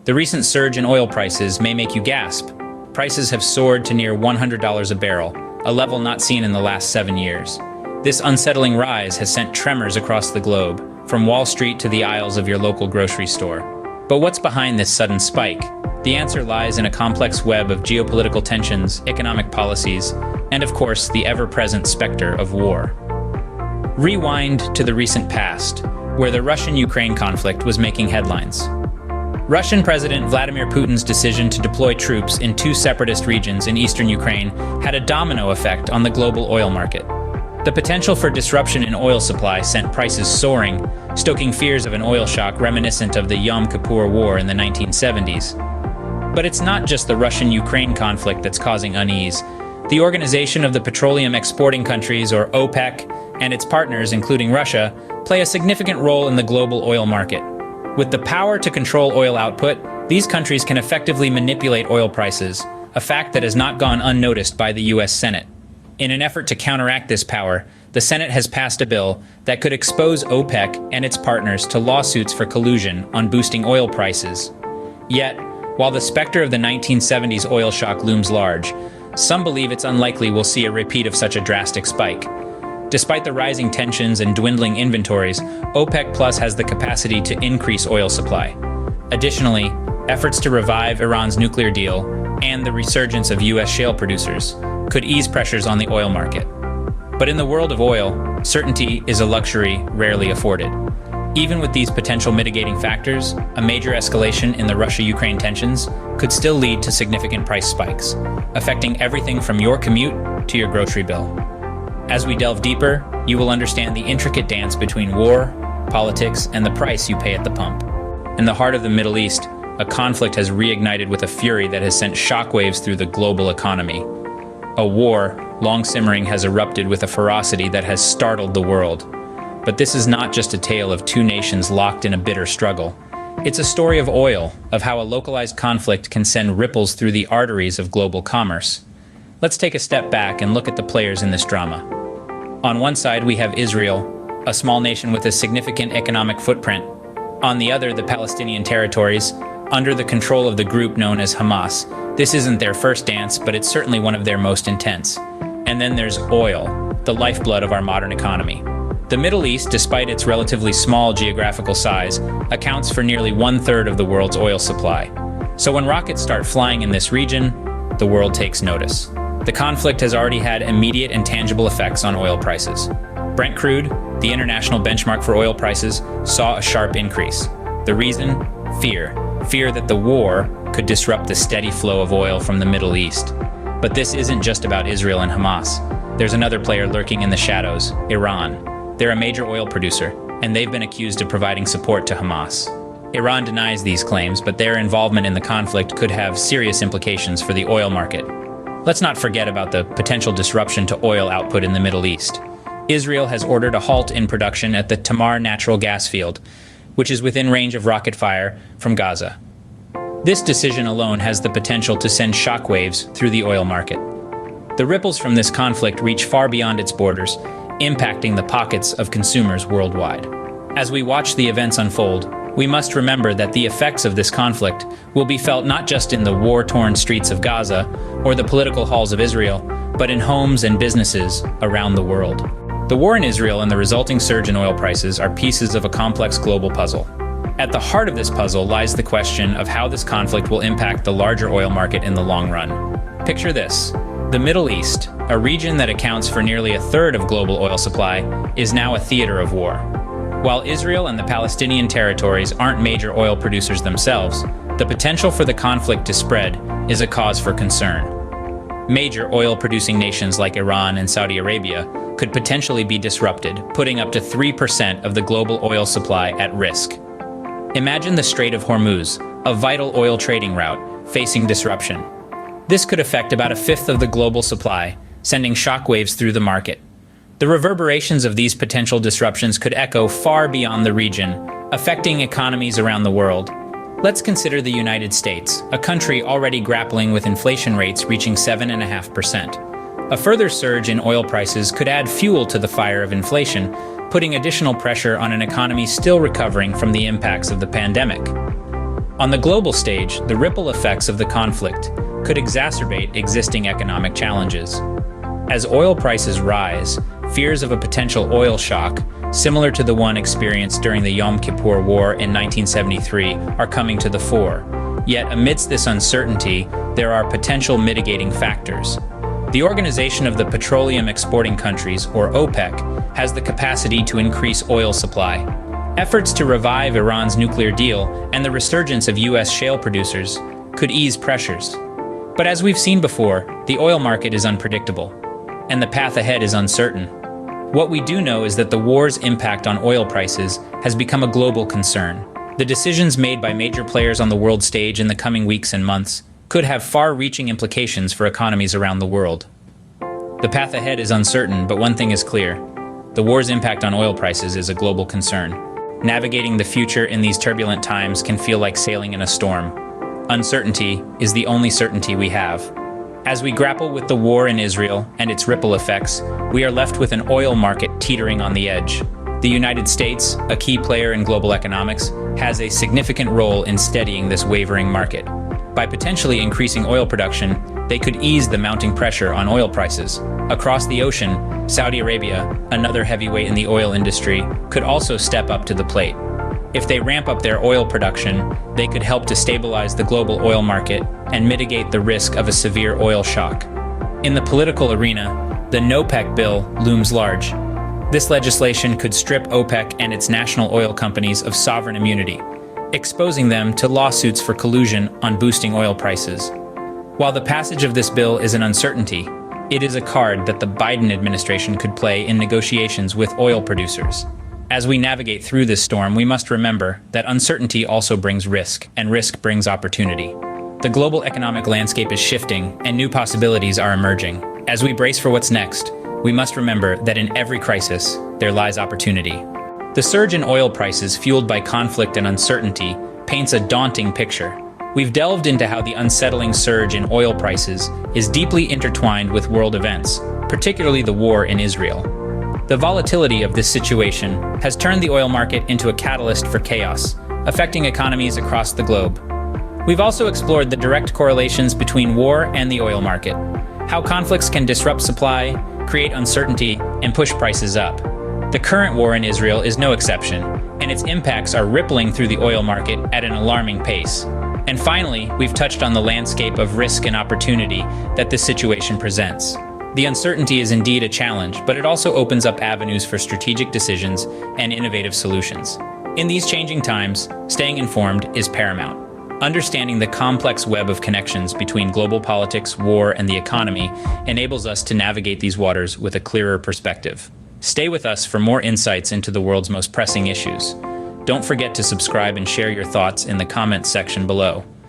The recent surge in oil prices may make you gasp. Prices have soared to near $100 a barrel, a level not seen in the last 7 years. This unsettling rise has sent tremors across the globe, from Wall Street to the aisles of your local grocery store. But what's behind this sudden spike? The answer lies in a complex web of geopolitical tensions, economic policies, and of course, the ever-present specter of war. Rewind to the recent past, where the Russian-Ukraine conflict was making headlines. Russian President Vladimir Putin's decision to deploy troops in 2 separatist regions in eastern Ukraine had a domino effect on the global oil market. The potential for disruption in oil supply sent prices soaring, stoking fears of an oil shock reminiscent of the Yom Kippur War in the 1970s. But it's not just the Russian-Ukraine conflict that's causing unease. The Organization of the Petroleum Exporting Countries, or OPEC, and its partners, including Russia, play a significant role in the global oil market. With the power to control oil output, these countries can effectively manipulate oil prices, a fact that has not gone unnoticed by the US Senate. In an effort to counteract this power, the Senate has passed a bill that could expose OPEC and its partners to lawsuits for collusion on boosting oil prices. Yet, while the specter of the 1970s oil shock looms large, some believe it's unlikely we'll see a repeat of such a drastic spike. Despite the rising tensions and dwindling inventories, OPEC Plus has the capacity to increase oil supply. Additionally, efforts to revive Iran's nuclear deal and the resurgence of US shale producers could ease pressures on the oil market. But in the world of oil, certainty is a luxury rarely afforded. Even with these potential mitigating factors, a major escalation in the Russia-Ukraine tensions could still lead to significant price spikes, affecting everything from your commute to your grocery bill. As we delve deeper, you will understand the intricate dance between war, politics, and the price you pay at the pump. In the heart of the Middle East, a conflict has reignited with a fury that has sent shockwaves through the global economy. A war, long simmering, has erupted with a ferocity that has startled the world. But this is not just a tale of 2 nations locked in a bitter struggle. It's a story of oil, of how a localized conflict can send ripples through the arteries of global commerce. Let's take a step back and look at the players in this drama. On one side, we have Israel, a small nation with a significant economic footprint. On the other, the Palestinian territories, under the control of the group known as Hamas. This isn't their first dance, but it's certainly one of their most intense. And then there's oil, the lifeblood of our modern economy. The Middle East, despite its relatively small geographical size, accounts for nearly 1/3 of the world's oil supply. So when rockets start flying in this region, the world takes notice. The conflict has already had immediate and tangible effects on oil prices. Brent Crude, the international benchmark for oil prices, saw a sharp increase. The reason? Fear. Fear that the war could disrupt the steady flow of oil from the Middle East. But this isn't just about Israel and Hamas. There's another player lurking in the shadows, Iran. They're a major oil producer, and they've been accused of providing support to Hamas. Iran denies these claims, but their involvement in the conflict could have serious implications for the oil market. Let's not forget about the potential disruption to oil output in the Middle East. Israel has ordered a halt in production at the Tamar natural gas field, which is within range of rocket fire from Gaza. This decision alone has the potential to send shockwaves through the oil market. The ripples from this conflict reach far beyond its borders, impacting the pockets of consumers worldwide. As we watch the events unfold, we must remember that the effects of this conflict will be felt not just in the war-torn streets of Gaza or the political halls of Israel, but in homes and businesses around the world. The war in Israel and the resulting surge in oil prices are pieces of a complex global puzzle. At the heart of this puzzle lies the question of how this conflict will impact the larger oil market in the long run. Picture this. The Middle East, a region that accounts for nearly 1/3 of global oil supply, is now a theater of war. While Israel and the Palestinian territories aren't major oil producers themselves, the potential for the conflict to spread is a cause for concern. Major oil-producing nations like Iran and Saudi Arabia could potentially be disrupted, putting up to 3% of the global oil supply at risk. Imagine the Strait of Hormuz, a vital oil trading route, facing disruption. This could affect about 1/5 of the global supply, sending shockwaves through the market. The reverberations of these potential disruptions could echo far beyond the region, affecting economies around the world. Let's consider the United States, a country already grappling with inflation rates reaching 7.5%. A further surge in oil prices could add fuel to the fire of inflation, putting additional pressure on an economy still recovering from the impacts of the pandemic. On the global stage, the ripple effects of the conflict could exacerbate existing economic challenges. As oil prices rise, fears of a potential oil shock, similar to the one experienced during the Yom Kippur War in 1973, are coming to the fore. Yet, amidst this uncertainty, there are potential mitigating factors. The Organization of the Petroleum Exporting Countries, or OPEC, has the capacity to increase oil supply. Efforts to revive Iran's nuclear deal and the resurgence of U.S. shale producers could ease pressures. But as we've seen before, the oil market is unpredictable, and the path ahead is uncertain. What we do know is that the war's impact on oil prices has become a global concern. The decisions made by major players on the world stage in the coming weeks and months could have far-reaching implications for economies around the world. The path ahead is uncertain, but one thing is clear. The war's impact on oil prices is a global concern. Navigating the future in these turbulent times can feel like sailing in a storm. Uncertainty is the only certainty we have. As we grapple with the war in Israel and its ripple effects, we are left with an oil market teetering on the edge. The United States, a key player in global economics, has a significant role in steadying this wavering market. By potentially increasing oil production, they could ease the mounting pressure on oil prices. Across the ocean, Saudi Arabia, another heavyweight in the oil industry, could also step up to the plate. If they ramp up their oil production, they could help to stabilize the global oil market and mitigate the risk of a severe oil shock. In the political arena, the NOPEC bill looms large. This legislation could strip OPEC and its national oil companies of sovereign immunity, exposing them to lawsuits for collusion on boosting oil prices. While the passage of this bill is an uncertainty, it is a card that the Biden administration could play in negotiations with oil producers. As we navigate through this storm, we must remember that uncertainty also brings risk, and risk brings opportunity. The global economic landscape is shifting, and new possibilities are emerging. As we brace for what's next, we must remember that in every crisis, there lies opportunity. The surge in oil prices fueled by conflict and uncertainty paints a daunting picture. We've delved into how the unsettling surge in oil prices is deeply intertwined with world events, particularly the war in Israel. The volatility of this situation has turned the oil market into a catalyst for chaos, affecting economies across the globe. We've also explored the direct correlations between war and the oil market, how conflicts can disrupt supply, create uncertainty, and push prices up. The current war in Israel is no exception, and its impacts are rippling through the oil market at an alarming pace. And finally, we've touched on the landscape of risk and opportunity that this situation presents. The uncertainty is indeed a challenge, but it also opens up avenues for strategic decisions and innovative solutions. In these changing times, staying informed is paramount. Understanding the complex web of connections between global politics, war, and the economy enables us to navigate these waters with a clearer perspective. Stay with us for more insights into the world's most pressing issues. Don't forget to subscribe and share your thoughts in the comments section below.